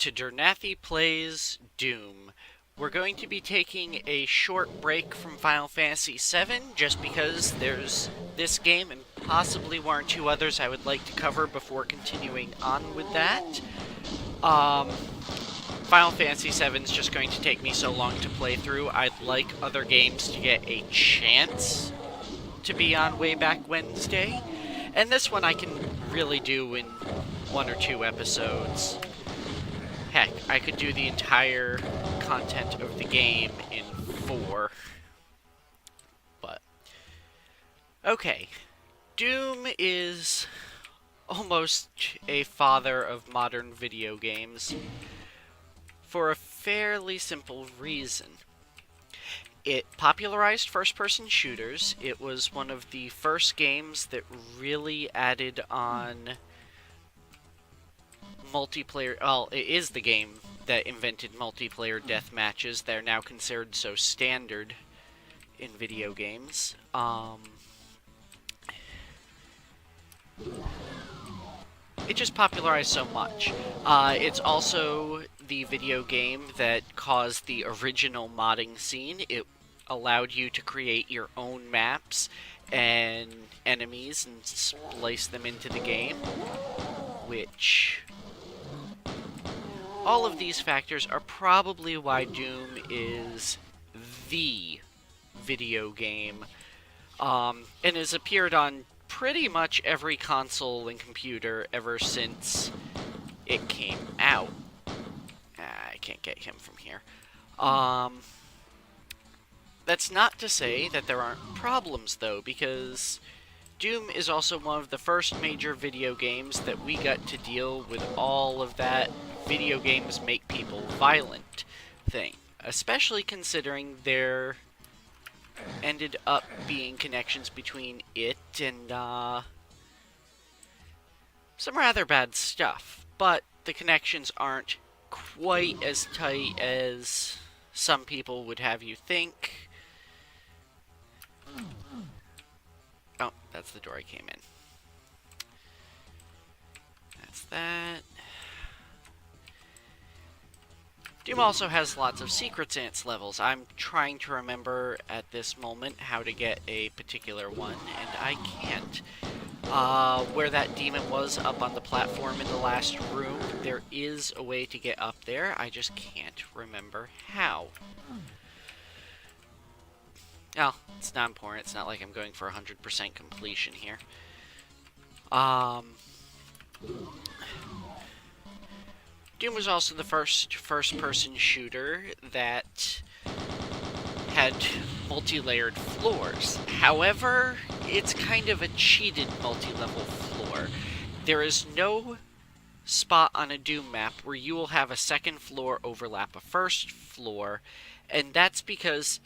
to Durnathi Plays Doom. We're going to be taking a short break from Final Fantasy VII just because there's this game and possibly one or two others I would like to cover before continuing on with that. Final Fantasy VII is just going to take me so long to play through. I'd like other games to get a chance to be on Way Back Wednesday. And this one I can really do in 1 or 2 episodes. Heck, I could do the entire content of the game in 4. But, okay. Doom is almost a father of modern video games for a fairly simple reason. It popularized first-person shooters. It was one of the first games that really added on multiplayer. Well, it is the game that invented multiplayer death matches. They're now considered so standard in video games. It just popularized so much. It's also the video game that caused the original modding scene. It allowed you to create your own maps and enemies and splice them into the game, which all of these factors are probably why Doom is the video game, and has appeared on pretty much every console and computer ever since it came out. I can't get him from here. That's not to say that there aren't problems, though, because Doom is also one of the first major video games that we got to deal with all of that video games make people violent thing, especially considering there ended up being connections between it and some rather bad stuff, but the connections aren't quite as tight as some people would have you think. Oh, that's the door I came in. That's that. Doom also has lots of secrets in its levels. I'm trying to remember at this moment how to get a particular one, and I can't. Where that demon was up on the platform in the last room, there is a way to get up there. I just can't remember how. Oh, it's not important. It's not like I'm going for 100% completion here. Doom was also the first first-person shooter that had multi-layered floors. However, it's kind of a cheated multi-level floor. There is no spot on a Doom map where you will have a second floor overlap a first floor, and that's because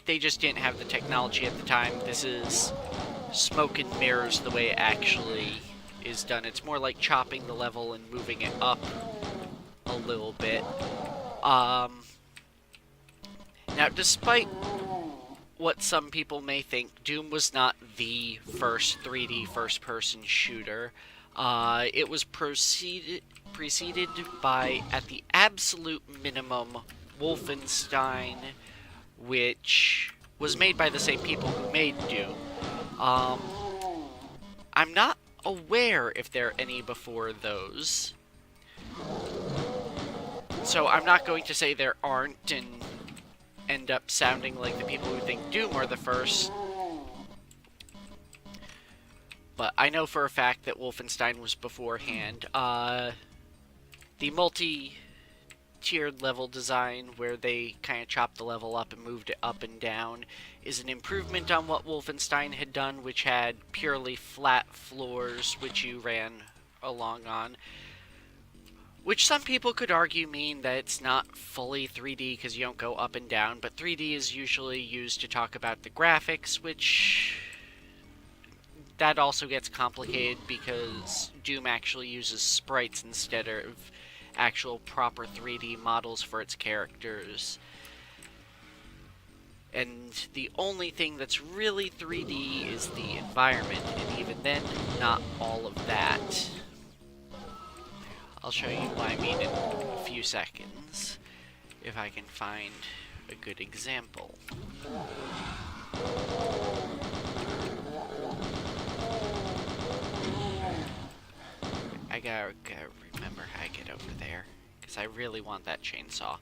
they just didn't have the technology at the time. This is smoke and mirrors the way it actually is done. It's more like chopping the level and moving it up a little bit. Now, despite what some people may think, Doom was not the first 3D first-person shooter. It was preceded by, at the absolute minimum, Wolfenstein, which was made by the same people who made Doom. I'm not aware if there are any before those, so I'm not going to say there aren't and end up sounding like the people who think Doom are the first. But I know for a fact that Wolfenstein was beforehand. The multi-tiered level design, where they kind of chopped the level up and moved it up and down, is an improvement on what Wolfenstein had done, which had purely flat floors which you ran along on. Which some people could argue mean that it's not fully 3D because you don't go up and down, but 3D is usually used to talk about the graphics, which that also gets complicated because Doom actually uses sprites instead of actual proper 3D models for its characters. And the only thing that's really 3D is the environment, and even then, not all of that. I'll show you what I mean in a few seconds, if I can find a good example. I gotta remember how to get over there, because I really want that chainsaw.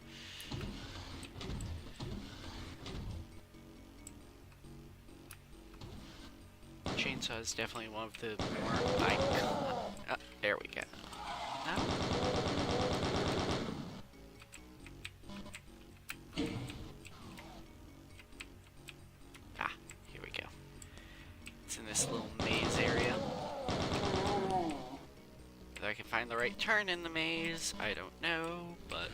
Chainsaw is definitely one of the more iconic... Oh, there we go. No? Ah, here we go. It's in this little maze area. Whether I can find the right turn in the maze, I don't know, but...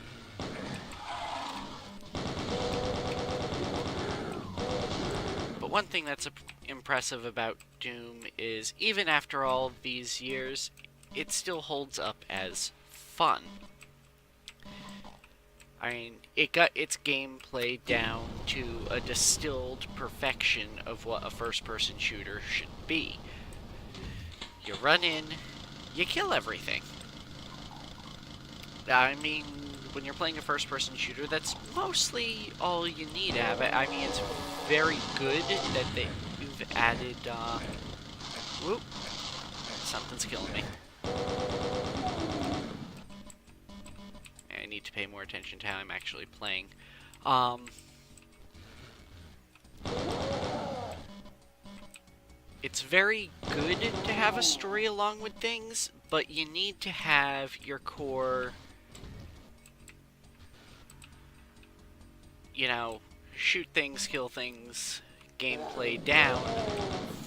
But one thing that's impressive about Doom is, even after all these years, it still holds up as fun. I mean, it got its gameplay down to a distilled perfection of what a first-person shooter should be. You run in, you kill everything. I mean, when you're playing a first-person shooter, that's mostly all you need to have. I mean, it's very good that you've added, whoop, something's killing me. I need to pay more attention to how I'm actually playing. It's very good to have a story along with things, but you need to have your core, you know, shoot things, kill things, gameplay down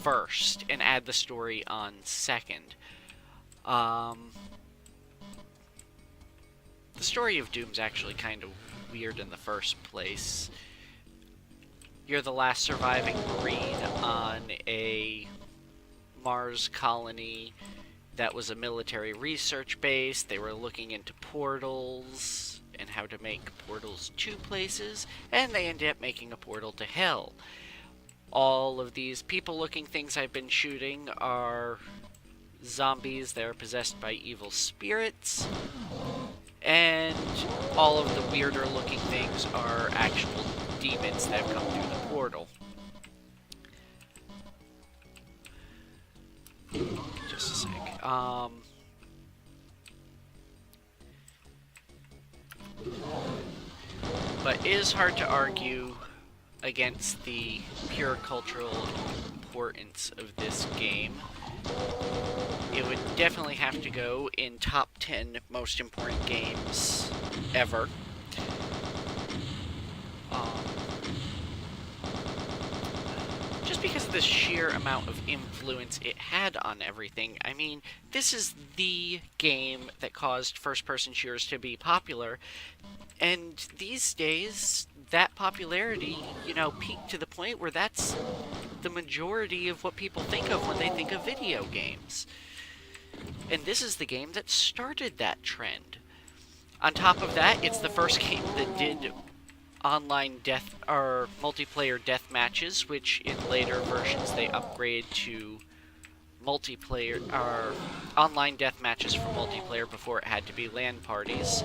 first, and add the story on second. The story of Doom's actually kind of weird in the first place. You're the last surviving Marine on a Mars colony that was a military research base. They were looking into portals and how to make portals to places, and they ended up making a portal to hell. All of these people-looking things I've been shooting are zombies. They're possessed by evil spirits. And all of the weirder-looking things are actual demons that have come through the portal. Just a sec. But it is hard to argue against the pure cultural importance of this game. It would definitely have to go in top 10 most important games ever. Just because of the sheer amount of influence it had on everything. I mean, this is the game that caused first-person shooters to be popular, and these days, that popularity, you know, peaked to the point where that's the majority of what people think of when they think of video games. And this is the game that started that trend. On top of that, it's the first game that did online death or multiplayer death matches, which in later versions they upgrade to multiplayer or online death matches for multiplayer before it had to be LAN parties.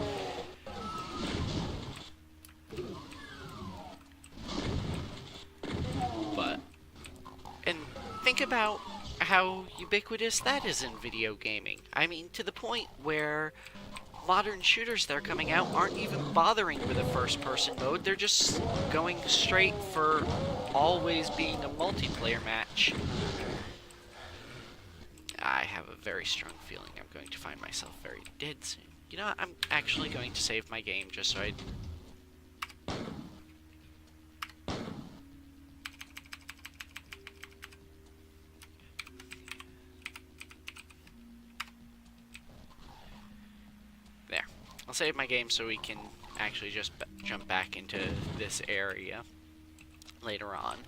And think about how ubiquitous that is in video gaming. I mean, to the point where modern shooters that are coming out aren't even bothering with a first-person mode. They're just going straight for always being a multiplayer match. I have a very strong feeling I'm going to find myself very dead soon. You know what? I'm actually going to save my game just so I... I'll save my game so we can actually just jump back into this area later on.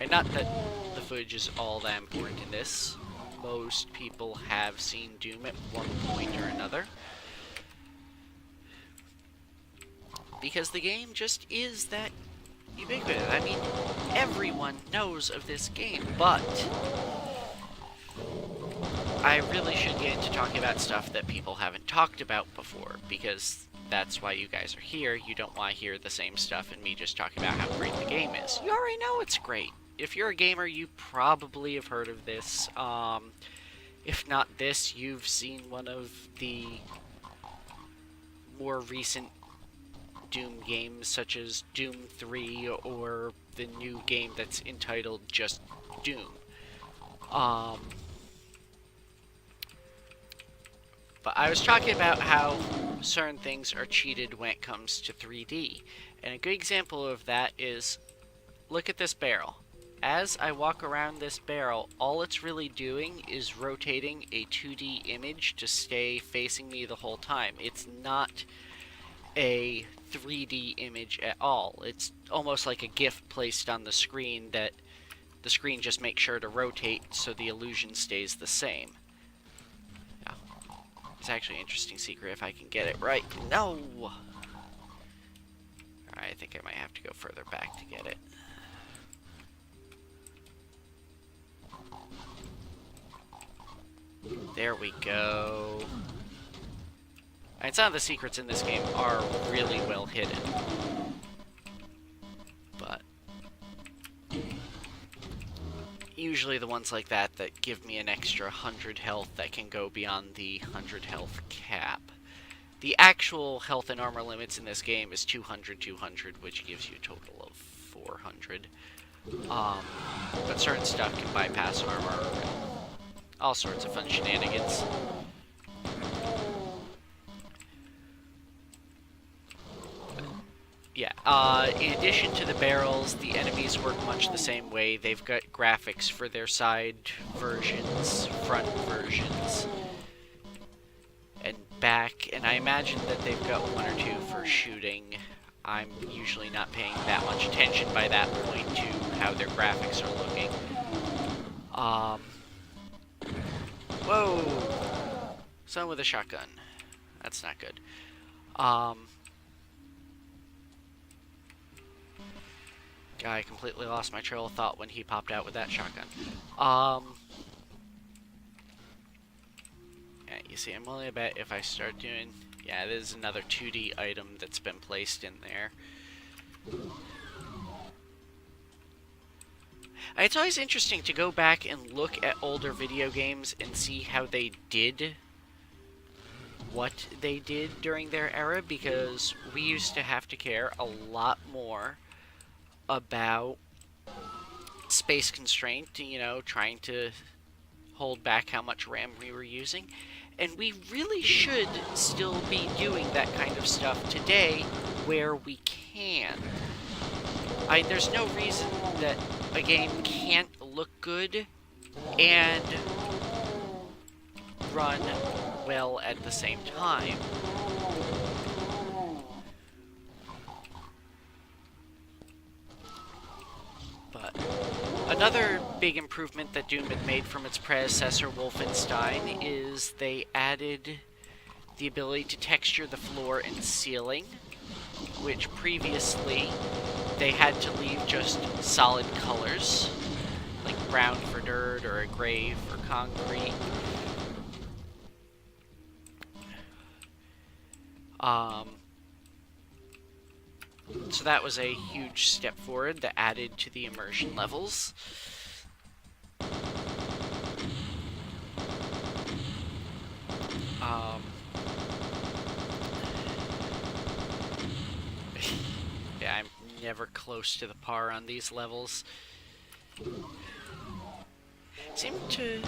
Not that the footage is all that important in this. Most people have seen Doom at one point or another. Because the game just is that ubiquitous. I mean, everyone knows of this game, but I really should get into talking about stuff that people haven't talked about before, because that's why you guys are here. You don't want to hear the same stuff and me just talking about how great the game is. You already know it's great. If you're a gamer, you probably have heard of this. If not this, you've seen one of the more recent Doom games, such as Doom 3 or the new game that's entitled just Doom. But I was talking about how certain things are cheated when it comes to 3D. And a good example of that is, look at this barrel. As I walk around this barrel, all it's really doing is rotating a 2D image to stay facing me the whole time. It's not a 3D image at all. It's almost like a GIF placed on the screen that the screen just makes sure to rotate so the illusion stays the same. Now, it's actually an interesting secret if I can get it right. No! Alright, I think I might have to go further back to get it. There we go. And some of the secrets in this game are really well hidden. But usually the ones like that that give me an extra 100 health that can go beyond the 100 health cap. The actual health and armor limits in this game is 200, 200, which gives you a total of 400. But certain stuff can bypass armor. All sorts of fun shenanigans. Yeah, in addition to the barrels, the enemies work much the same way. They've got graphics for their side versions, front versions, and back, and I imagine that they've got one or two for shooting. I'm usually not paying that much attention by that point to how their graphics are looking. Whoa! Someone with a shotgun. That's not good. I completely lost my trail of thought when he popped out with that shotgun. Yeah, you see, I'm only a bit if I start doing... Yeah, there's another 2D item that's been placed in there. It's always interesting to go back and look at older video games and see how they did what they did during their era, because we used to have to care a lot more about space constraint, you know, trying to hold back how much RAM we were using. And we really should still be doing that kind of stuff today where we can. There's no reason that a game can't look good and run well at the same time. But another big improvement that Doom had made from its predecessor, Wolfenstein, is they added the ability to texture the floor and ceiling, which previously they had to leave just solid colors, like brown for dirt or a gray for concrete. So that was a huge step forward that added to the immersion levels. Yeah, I'm never close to the par on these levels. Seem to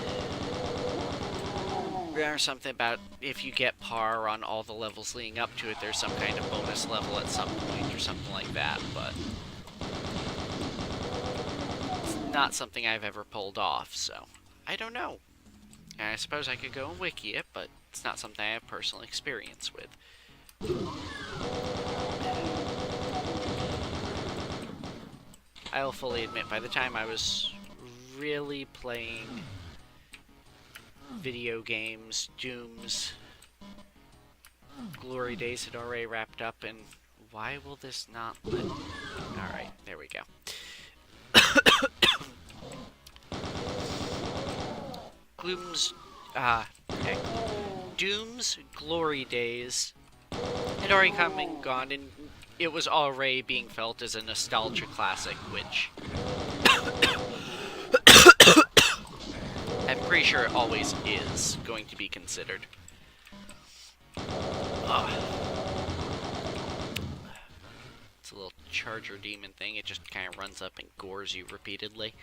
remember something about if you get par on all the levels leading up to it, there's some kind of bonus level at some point or something like that, but it's not something I've ever pulled off, so I don't know. And I suppose I could go and wiki it, but it's not something I have personal experience with. I will fully admit, by the time I was really playing video games, Doom's glory days had already wrapped up, and why will this not let... Alright, there we go. heck, Doom's glory days had already come and gone, and it was already being felt as a nostalgia classic, which I'm pretty sure it always is going to be considered. It's a little charger demon thing. It just kind of runs up and gores you repeatedly.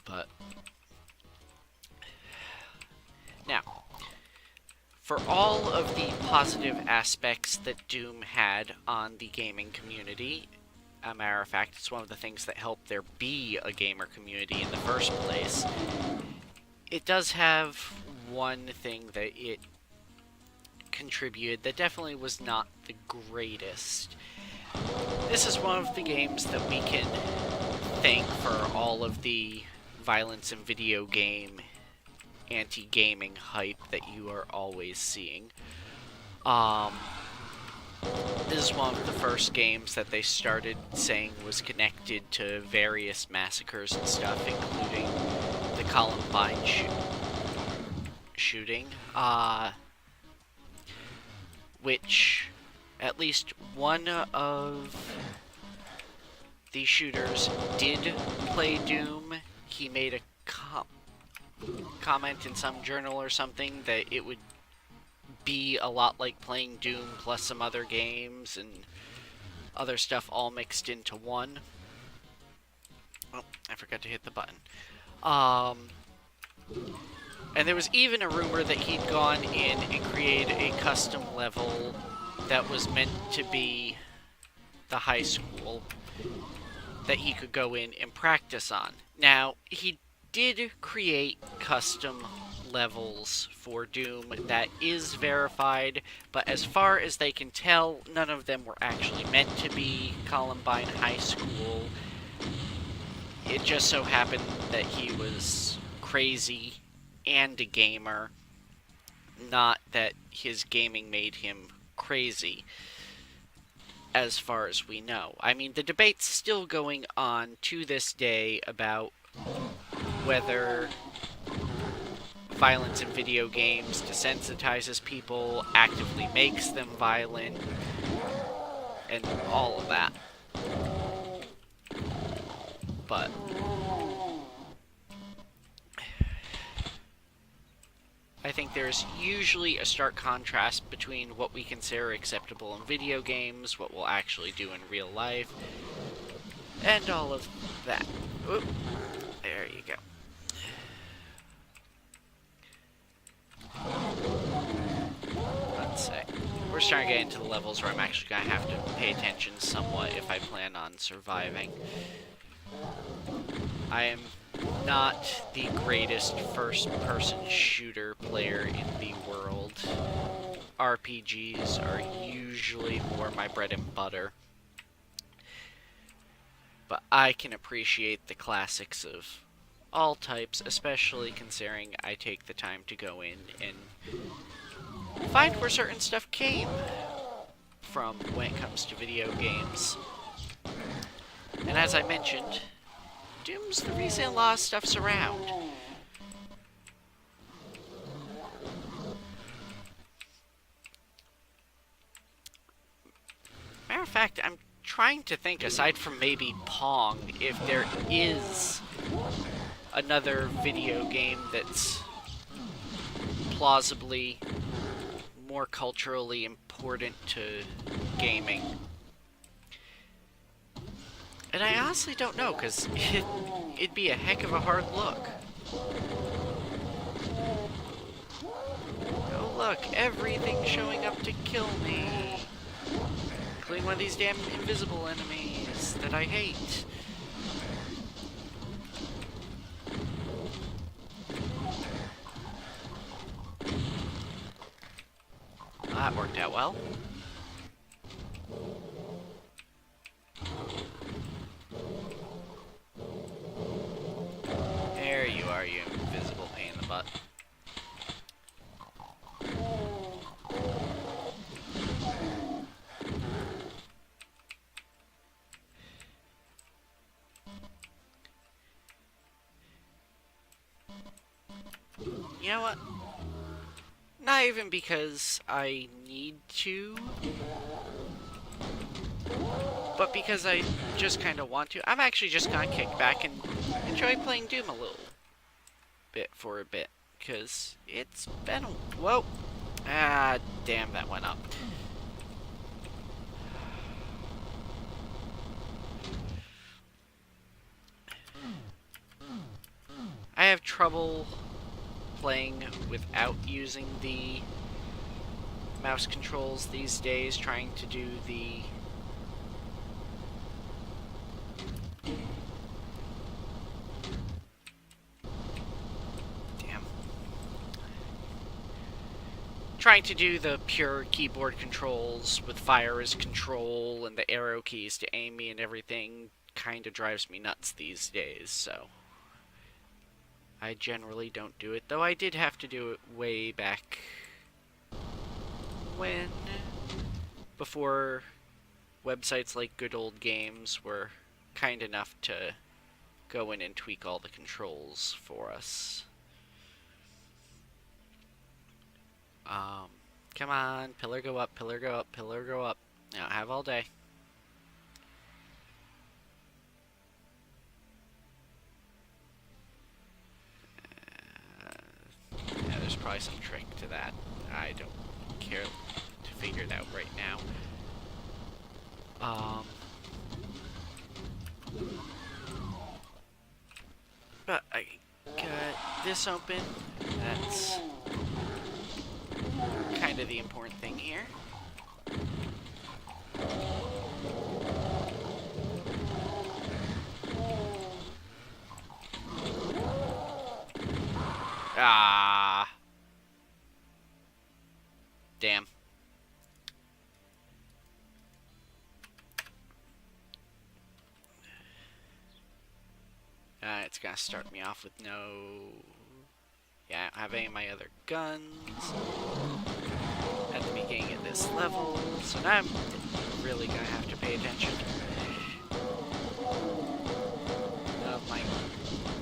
But now, for all of the positive aspects that Doom had on the gaming community, a matter of fact, it's one of the things that helped there be a gamer community in the first place, it does have one thing that it contributed that definitely was not the greatest. This is one of the games that we can thank for all of the violence in video game anti-gaming hype that you are always seeing. This is one of the first games that they started saying was connected to various massacres and stuff, including the Columbine shooting, which at least one of the shooters did play Doom. He made a comment in some journal or something that it would be a lot like playing Doom plus some other games and other stuff all mixed into one. Oh, I forgot to hit the button. And there was even a rumor that he'd gone in and created a custom level that was meant to be the high school that he could go in and practice on. Now, he did create custom levels for Doom that is verified, but as far as they can tell, none of them were actually meant to be Columbine High School. It just so happened that he was crazy and a gamer, not that his gaming made him crazy, as far as we know. I mean, the debate's still going on to this day about whether violence in video games desensitizes people, actively makes them violent, and all of that. But I think there's usually a stark contrast between what we consider acceptable in video games, what we'll actually do in real life, and all of that. Oop, there you go. Let's see. We're starting to get into the levels where I'm actually going to have to pay attention somewhat if I plan on surviving. I am not the greatest first-person shooter player in the world. RPGs are usually more my bread and butter. But I can appreciate the classics of all types, especially considering I take the time to go in and find where certain stuff came from when it comes to video games. And as I mentioned, Doom's the reason a lot of stuff's around. Matter of fact, I'm trying to think, aside from maybe Pong, if there is another video game that's plausibly more culturally important to gaming. And I honestly don't know, because it'd be a heck of a hard look. Oh look, everything's showing up to kill me. Including one of these damn invisible enemies that I hate. That worked out well. There you are, you invisible pain in the butt. You know what? Not even because I need to, but because I just kind of want to. I'm actually just gonna kick back and enjoy playing Doom a little bit for a bit, because it's been a... Whoa! Ah, damn, that went up. I have trouble playing without using the mouse controls these days, trying to do the... Damn. Trying to do the pure keyboard controls with fire as control and the arrow keys to aim me and everything kind of drives me nuts these days, so... I generally don't do it, though I did have to do it way back when, before websites like Good Old Games were kind enough to go in and tweak all the controls for us. Come on, pillar go up, pillar go up, pillar go up. Now I have all day. Yeah, there's probably some trick to that. I don't care to figure it out right now. But I got this open. That's kind of the important thing here. Ah. Damn. It's gonna start me off with no... Yeah, I don't have any of my other guns at the beginning of this level, so now I'm really gonna have to pay attention of my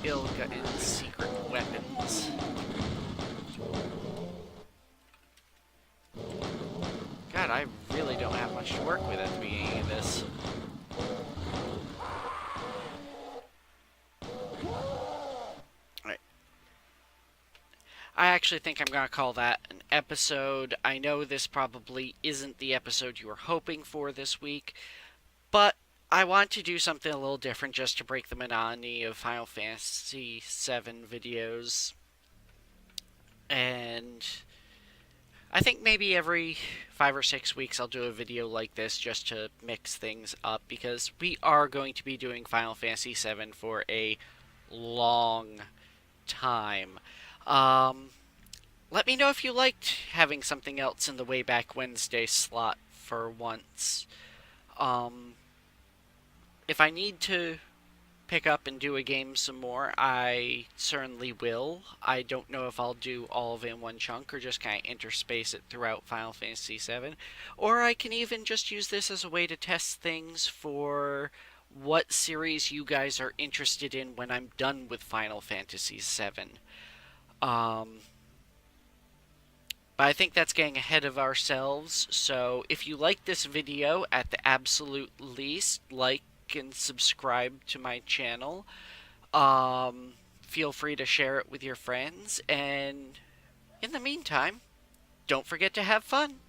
ill-gotten secret weapons. God, I really don't have much to work with at the beginning of this. Alright. I actually think I'm going to call that an episode. I know this probably isn't the episode you were hoping for this week, but I want to do something a little different just to break the monotony of Final Fantasy VII videos. And I think maybe every 5 or 6 weeks I'll do a video like this just to mix things up, because we are going to be doing Final Fantasy VII for a long time. Let me know if you liked having something else in the Way Back Wednesday slot for once. If I need to pick up and do a game some more, I certainly will. I don't know if I'll do all of it in one chunk or just kind of interspace it throughout Final Fantasy VII. Or I can even just use this as a way to test things for what series you guys are interested in when I'm done with Final Fantasy VII. But I think that's getting ahead of ourselves, so if you like this video, at the absolute least, like and subscribe to my channel. Feel free to share it with your friends, and in the meantime, don't forget to have fun.